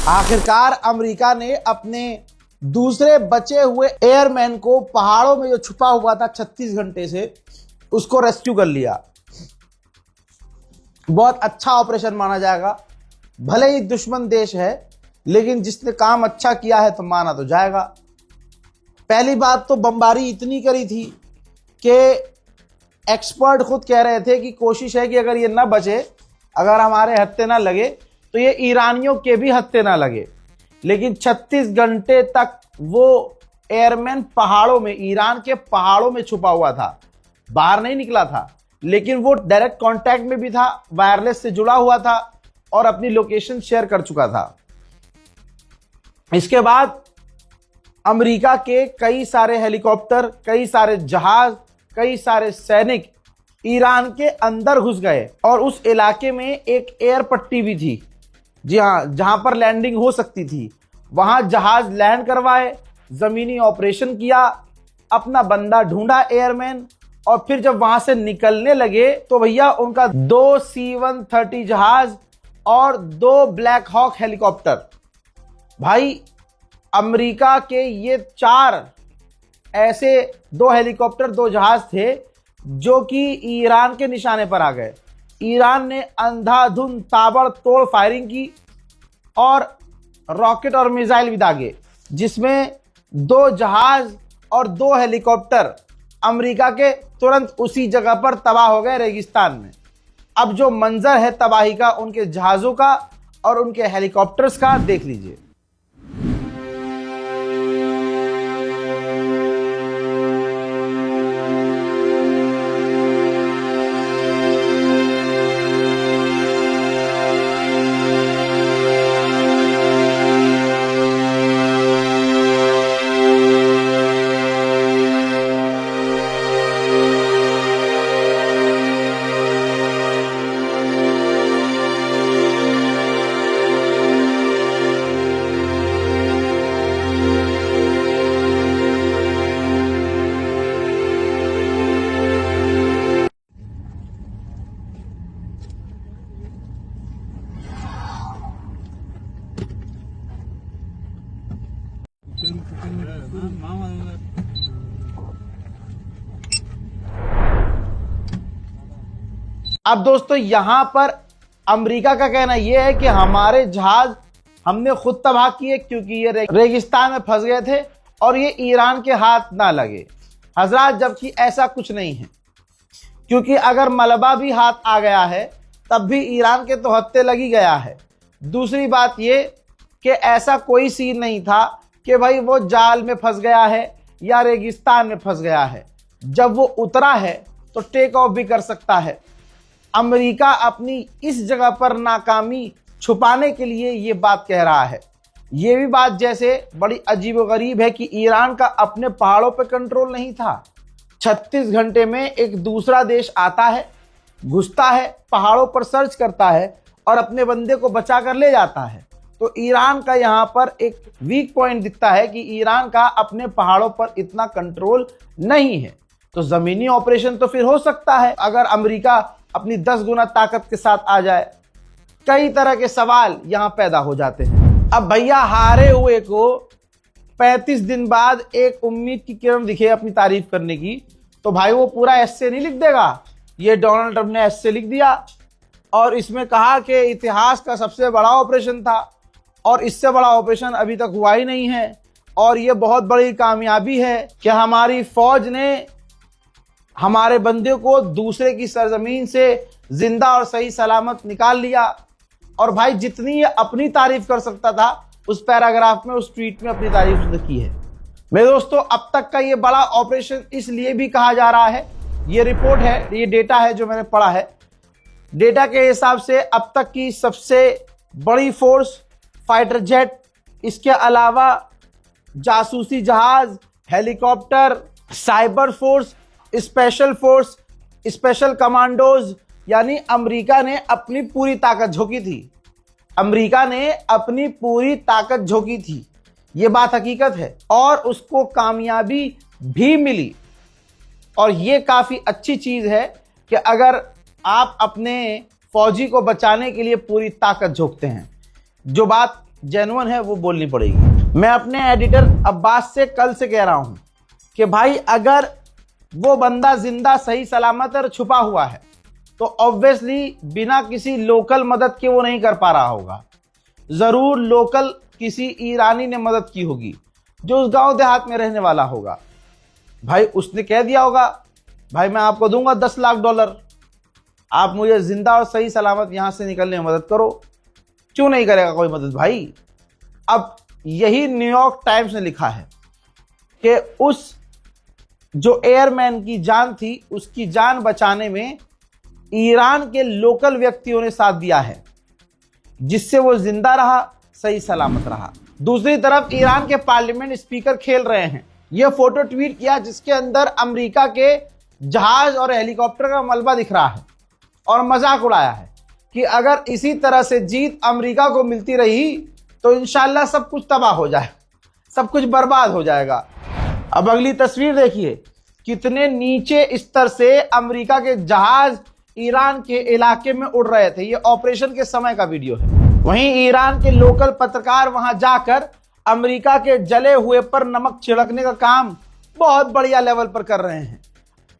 आखिरकार अमेरिका ने अपने दूसरे बचे हुए एयरमैन को पहाड़ों में जो छुपा हुआ था 36 घंटे से, उसको रेस्क्यू कर लिया। बहुत अच्छा ऑपरेशन माना जाएगा। भले ही दुश्मन देश है, लेकिन जिसने काम अच्छा किया है तो माना तो जाएगा। पहली बात तो बमबारी इतनी करी थी कि एक्सपर्ट खुद कह रहे थे कि कोशिश है कि अगर ये ना बचे, अगर हमारे हत्थे ना लगे, तो ये ईरानियों के भी हत्थे ना लगे। लेकिन 36 घंटे तक वो एयरमैन पहाड़ों में, ईरान के पहाड़ों में छुपा हुआ था, बाहर नहीं निकला था। लेकिन वो डायरेक्ट कांटेक्ट में भी था, वायरलेस से जुड़ा हुआ था और अपनी लोकेशन शेयर कर चुका था। इसके बाद अमेरिका के कई सारे हेलीकॉप्टर, कई सारे जहाज, कई सारे सैनिक ईरान के अंदर घुस गए और उस इलाके में एक एयर पट्टी भी थी, जी हाँ, जहां पर लैंडिंग हो सकती थी। वहां जहाज लैंड करवाए, जमीनी ऑपरेशन किया, अपना बंदा ढूंढा एयरमैन, और फिर जब वहां से निकलने लगे तो भैया उनका 2 C-130 जहाज और 2 ब्लैक हॉक हेलीकॉप्टर, भाई अमेरिका के ये 4 ऐसे 2 हेलीकॉप्टर, 2 जहाज थे जो कि ईरान के निशाने पर आ गए। ईरान ने अंधाधुंध ताबड़तोड़ फायरिंग की और रॉकेट और मिसाइल भी दागे, जिसमें 2 जहाज और 2 हेलीकॉप्टर अमेरिका के तुरंत उसी जगह पर तबाह हो गए, रेगिस्तान में। अब जो मंजर है तबाही का, उनके जहाजों का और उनके हेलीकॉप्टर्स का, देख लीजिए। अब दोस्तों यहां पर अमेरिका का कहना यह है कि हमारे जहाज हमने खुद तबाह किए, क्योंकि ये रेगिस्तान में फंस गए थे और ये ईरान के हाथ ना लगे। हजरात, जबकि ऐसा कुछ नहीं है, क्योंकि अगर मलबा भी हाथ आ गया है तब भी ईरान के तो हत्थे लगी गया है। दूसरी बात ये कि ऐसा कोई सीन नहीं था कि भाई वो जाल में फंस गया है या रेगिस्तान में फंस गया है। जब वो उतरा है तो टेक ऑफ भी कर सकता है। अमेरिका अपनी इस जगह पर नाकामी छुपाने के लिए ये बात कह रहा है। ये भी बात जैसे बड़ी अजीबोगरीब है कि ईरान का अपने पहाड़ों पर कंट्रोल नहीं था। 36 घंटे में एक दूसरा देश आता है, घुसता है, पहाड़ों पर सर्च करता है और अपने बंदे को बचा कर ले जाता है। तो ईरान का यहाँ पर एक वीक पॉइंट दिखता है कि ईरान का अपने पहाड़ों पर इतना कंट्रोल नहीं है। तो जमीनी ऑपरेशन तो फिर हो सकता है अगर अमेरिका अपनी 10 गुना ताकत के साथ आ जाए। कई तरह के सवाल यहां पैदा हो जाते हैं। अब भैया हारे हुए को 35 दिन बाद एक उम्मीद की किरण दिखे अपनी तारीफ करने की, तो भाई वो पूरा एस्से नहीं लिख देगा। ये डोनाल्ड ट्रंप ने एस्से लिख दिया और इसमें कहा कि इतिहास का सबसे बड़ा ऑपरेशन था और इससे बड़ा ऑपरेशन अभी तक हुआ ही नहीं है, और ये बहुत बड़ी कामयाबी है कि हमारी फौज ने हमारे बंदे को दूसरे की सरजमीन से जिंदा और सही सलामत निकाल लिया। और भाई जितनी ये अपनी तारीफ कर सकता था, उस पैराग्राफ में, उस ट्वीट में अपनी तारीफ उसने की है। मेरे दोस्तों, अब तक का ये बड़ा ऑपरेशन इसलिए भी कहा जा रहा है, ये रिपोर्ट है, ये डेटा है जो मैंने पढ़ा है। डेटा के हिसाब से अब तक की सबसे बड़ी फोर्स फाइटर जेट, इसके अलावा जासूसी जहाज, helicopter, cyber force, special force, special commandos, यानी अमेरिका ने अपनी पूरी ताकत झोंकी थी। अमेरिका ने अपनी पूरी ताकत झोंकी थी, ये बात हकीकत है, और उसको कामयाबी भी मिली। और ये काफी अच्छी चीज है कि अगर आप अपने फौजी को बचाने के लिए पूरी ताकत झोंकते हैं। जो बात जेन्युइन है वो बोलनी पड़ेगी। मैं अपने एडिटर अब्बास से कल से कह रहा हूं कि भाई अगर वो बंदा जिंदा सही सलामत और छुपा हुआ है तो ऑब्वियसली बिना किसी लोकल मदद के वो नहीं कर पा रहा होगा। जरूर लोकल किसी ईरानी ने मदद की होगी जो उस गांव देहात में रहने वाला होगा। भाई उसने कह दिया होगा भाई मैं आपको दूंगा $10 लाख, आप मुझे जिंदा और सही सलामत यहां से निकलने में मदद करो। क्यों नहीं करेगा कोई मदद भाई। अब यही न्यूयॉर्क टाइम्स ने लिखा है कि उस जो एयरमैन की जान थी उसकी जान बचाने में ईरान के लोकल व्यक्तियों ने साथ दिया है, जिससे वो जिंदा रहा, सही सलामत रहा। दूसरी तरफ ईरान के पार्लियामेंट स्पीकर खेल रहे हैं। यह फोटो ट्वीट किया जिसके अंदर अमेरिका के जहाज और हेलीकॉप्टर का मलबा दिख रहा है और मजाक उड़ाया है कि अगर इसी तरह से जीत अमेरिका को मिलती रही तो इंशाल्लाह सब कुछ तबाह हो जाए, सब कुछ बर्बाद हो जाएगा। अब अगली तस्वीर देखिए, कितने नीचे स्तर से अमेरिका के जहाज ईरान के इलाके में उड़ रहे थे। ये ऑपरेशन के समय का वीडियो है। वहीं ईरान के लोकल पत्रकार वहां जाकर अमेरिका के जले हुए पर नमक छिड़कने का काम बहुत बढ़िया लेवल पर कर रहे हैं।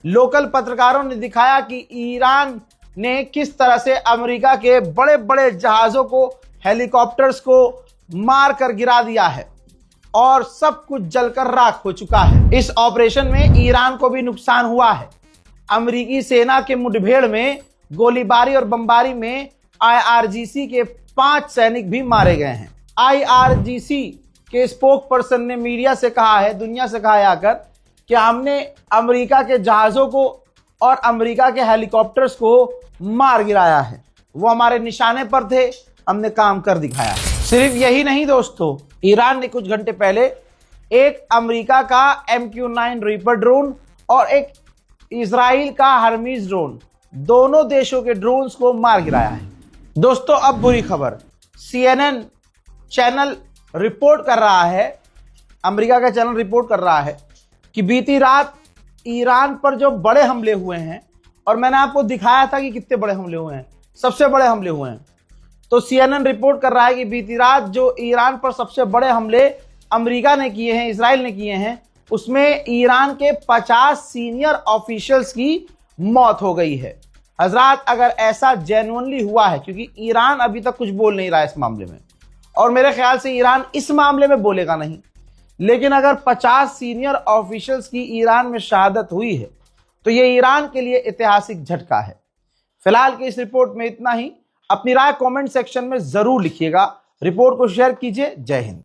लोकल पत्रकारों ने दिखाया कि ईरान ने किस तरह से अमेरिका के बड़े बड़े जहाजों को, हेलीकॉप्टर्स को मार कर गिरा दिया है और सब कुछ जलकर राख हो चुका है। इस ऑपरेशन में ईरान को भी नुकसान हुआ है। अमेरिकी सेना के मुठभेड़ में गोलीबारी और बमबारी में IRGC के 5 सैनिक भी मारे गए हैं। IRGC के स्पोक पर्सन ने मीडिया से कहा है, दुनिया से कहा है आकर कि हमने अमेरिका के जहाज़ों को और अमेरिका के हेलीकॉप्टर्स को मार गिराया है। वो हमारे निशाने पर थे, हमने काम कर दिखाया। सिर्फ यही नहीं दोस्तों, ईरान ने कुछ घंटे पहले एक अमेरिका का MQ-9 रीपर ड्रोन और एक इजराइल का हर्मीज ड्रोन, दोनों देशों के ड्रोन्स को मार गिराया है। दोस्तों अब बुरी खबर, CNN चैनल रिपोर्ट कर रहा है, अमेरिका का चैनल रिपोर्ट कर रहा है कि बीती रात ईरान पर जो बड़े हमले हुए हैं, और मैंने आपको दिखाया था कि कितने बड़े हमले हुए हैं, सबसे बड़े हमले हुए हैं। तो CNN रिपोर्ट कर रहा है कि बीती रात जो ईरान पर सबसे बड़े हमले अमेरिका ने किए हैं, इजराइल ने किए हैं, उसमें ईरान के 50 सीनियर ऑफिशियल्स की मौत हो गई है। हजरात अगर ऐसा जेन्युइनली हुआ है, क्योंकि ईरान अभी तक कुछ बोल नहीं रहा है इस मामले में, और मेरे ख्याल से ईरान इस मामले में बोलेगा नहीं, लेकिन अगर 50 सीनियर ऑफिशियल्स की ईरान में शहादत हुई है तो ये ईरान के लिए ऐतिहासिक झटका है। फिलहाल की इस रिपोर्ट में इतना ही। अपनी राय कमेंट सेक्शन में जरूर लिखिएगा, रिपोर्ट को शेयर कीजिए। जय हिंद।